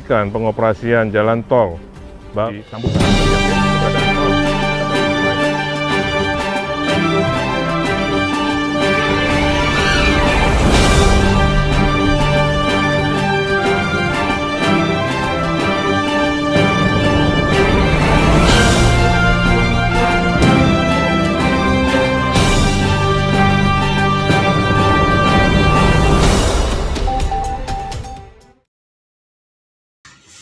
Pengoperasian jalan tol disambung dengan keberadaan tol.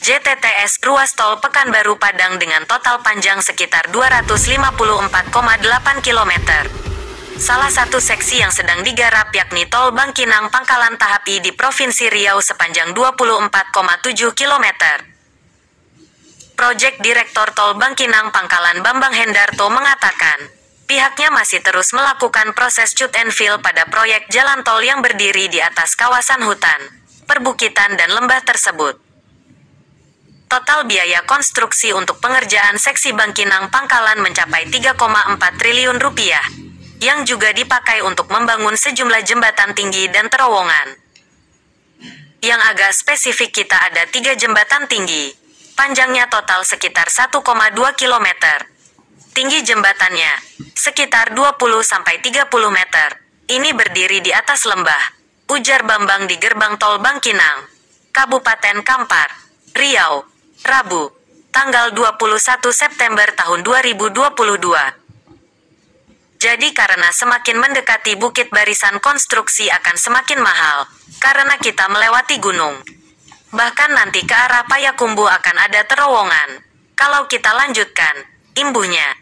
JTTS ruas tol Pekanbaru Padang dengan total panjang sekitar 254,8 km. Salah satu seksi yang sedang digarap yakni tol Bangkinang Pangkalan tahap I di Provinsi Riau sepanjang 24,7 km. Proyek Direktor Tol Bangkinang Pangkalan Bambang Hendarto mengatakan, pihaknya masih terus melakukan proses cut and fill pada proyek jalan tol yang berdiri di atas kawasan hutan, perbukitan dan lembah tersebut. Total biaya konstruksi untuk pengerjaan seksi Bangkinang Pangkalan mencapai 3,4 triliun rupiah, yang juga dipakai untuk membangun sejumlah jembatan tinggi dan terowongan. Yang agak spesifik kita ada 3 jembatan tinggi, panjangnya total sekitar 1,2 km. Tinggi jembatannya sekitar 20-30 meter. Ini berdiri di atas lembah, ujar Bambang di gerbang tol Bangkinang, Kabupaten Kampar, Riau, Rabu, tanggal 21 September tahun 2022. Jadi karena semakin mendekati bukit barisan konstruksi akan semakin mahal, karena kita melewati gunung. Bahkan nanti ke arah Payakumbuh akan ada terowongan. Kalau kita lanjutkan, imbuhnya.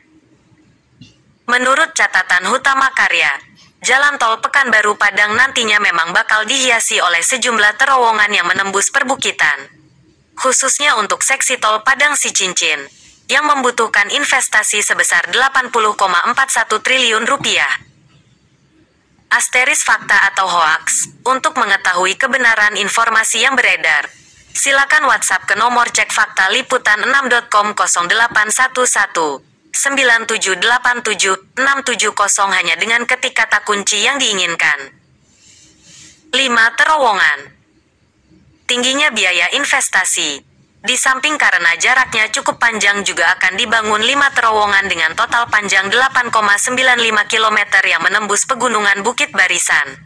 Menurut catatan Hutama Karya, jalan tol Pekanbaru Padang nantinya memang bakal dihiasi oleh sejumlah terowongan yang menembus perbukitan. Khususnya untuk seksi tol Padang Sicincin, yang membutuhkan investasi sebesar 80,41 triliun rupiah. Asteris fakta atau hoaks, untuk mengetahui kebenaran informasi yang beredar, silakan WhatsApp ke nomor cek fakta liputan6.com 0811 9787 670 hanya dengan ketik kata kunci yang diinginkan. 5. Terowongan. Tingginya biaya investasi. Di samping karena jaraknya cukup panjang juga akan dibangun 5 terowongan dengan total panjang 8,95 km yang menembus pegunungan Bukit Barisan.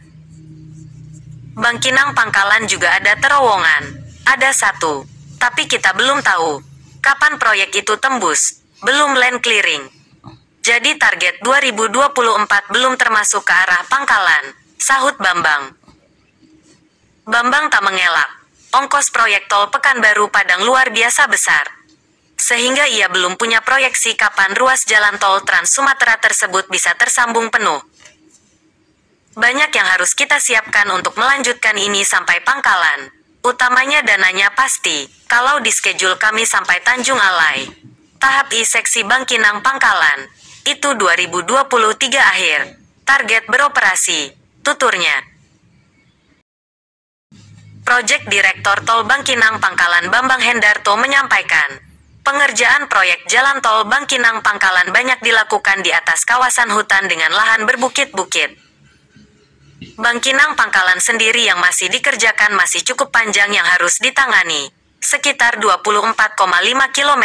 Bangkinang Pangkalan juga ada terowongan. Ada 1. Tapi kita belum tahu kapan proyek itu tembus. Belum land clearing. Jadi target 2024 belum termasuk ke arah Pangkalan, sahut Bambang. Bambang tak mengelak. Ongkos proyek tol Pekanbaru Padang luar biasa besar. Sehingga ia belum punya proyeksi kapan ruas jalan tol Trans Sumatera tersebut bisa tersambung penuh. Banyak yang harus kita siapkan untuk melanjutkan ini sampai Pangkalan. Utamanya dananya pasti, kalau di schedule kami sampai Tanjung Alai. Tahap I seksi Bangkinang Pangkalan, itu 2023 akhir. Target beroperasi, tuturnya. Proyek Direktor Tol Bangkinang Pangkalan Bambang Hendarto menyampaikan, pengerjaan proyek jalan tol Bangkinang Pangkalan banyak dilakukan di atas kawasan hutan dengan lahan berbukit-bukit. Bangkinang Pangkalan sendiri yang masih dikerjakan masih cukup panjang yang harus ditangani, sekitar 24,5 km.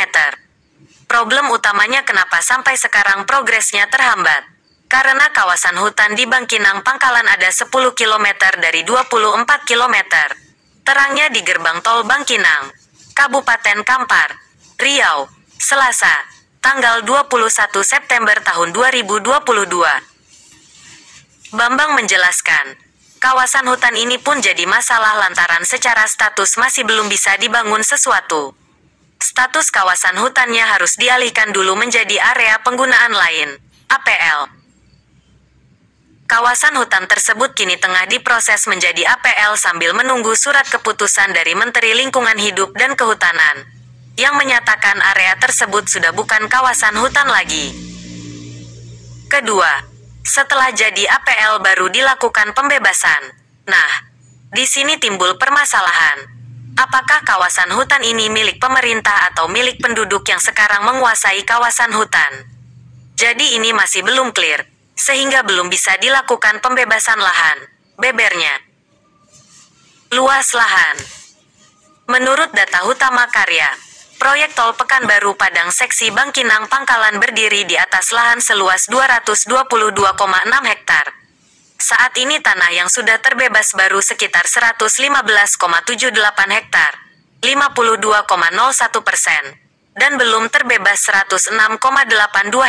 Problem utamanya kenapa sampai sekarang progresnya terhambat. Karena kawasan hutan di Bangkinang Pangkalan ada 10 km dari 24 km. Terangnya di gerbang tol Bangkinang, Kabupaten Kampar, Riau, Selasa, tanggal 21 September tahun 2022. Bambang menjelaskan, kawasan hutan ini pun jadi masalah lantaran secara status masih belum bisa dibangun sesuatu. Status kawasan hutannya harus dialihkan dulu menjadi area penggunaan lain, APL. Kawasan hutan tersebut kini tengah diproses menjadi APL sambil menunggu surat keputusan dari Menteri Lingkungan Hidup dan Kehutanan, yang menyatakan area tersebut sudah bukan kawasan hutan lagi. Kedua, setelah jadi APL baru dilakukan pembebasan. Nah, di sini timbul permasalahan. Apakah kawasan hutan ini milik pemerintah atau milik penduduk yang sekarang menguasai kawasan hutan? Jadi ini masih belum clear. Sehingga belum bisa dilakukan pembebasan lahan, bebernya. Luas lahan. Menurut data Hutama Karya, proyek tol Pekanbaru Padang seksi Bangkinang Pangkalan berdiri di atas lahan seluas 222,6 hektar. Saat ini tanah yang sudah terbebas baru sekitar 115,78 hektar, 52,01%, dan belum terbebas 106,82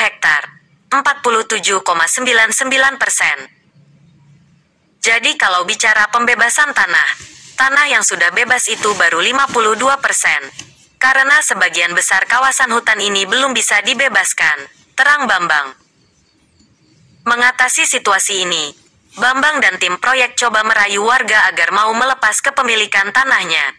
hektar, 47,99%. Jadi kalau bicara pembebasan tanah yang sudah bebas itu baru 52%. Karena sebagian besar kawasan hutan ini belum bisa dibebaskan, terang Bambang. Mengatasi situasi ini, Bambang dan tim proyek coba merayu warga agar mau melepas kepemilikan tanahnya.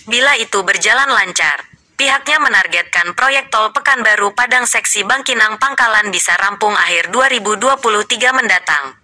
Bila itu berjalan lancar, pihaknya menargetkan proyek tol Pekanbaru Padang seksi Bangkinang Pangkalan bisa rampung akhir 2023 mendatang.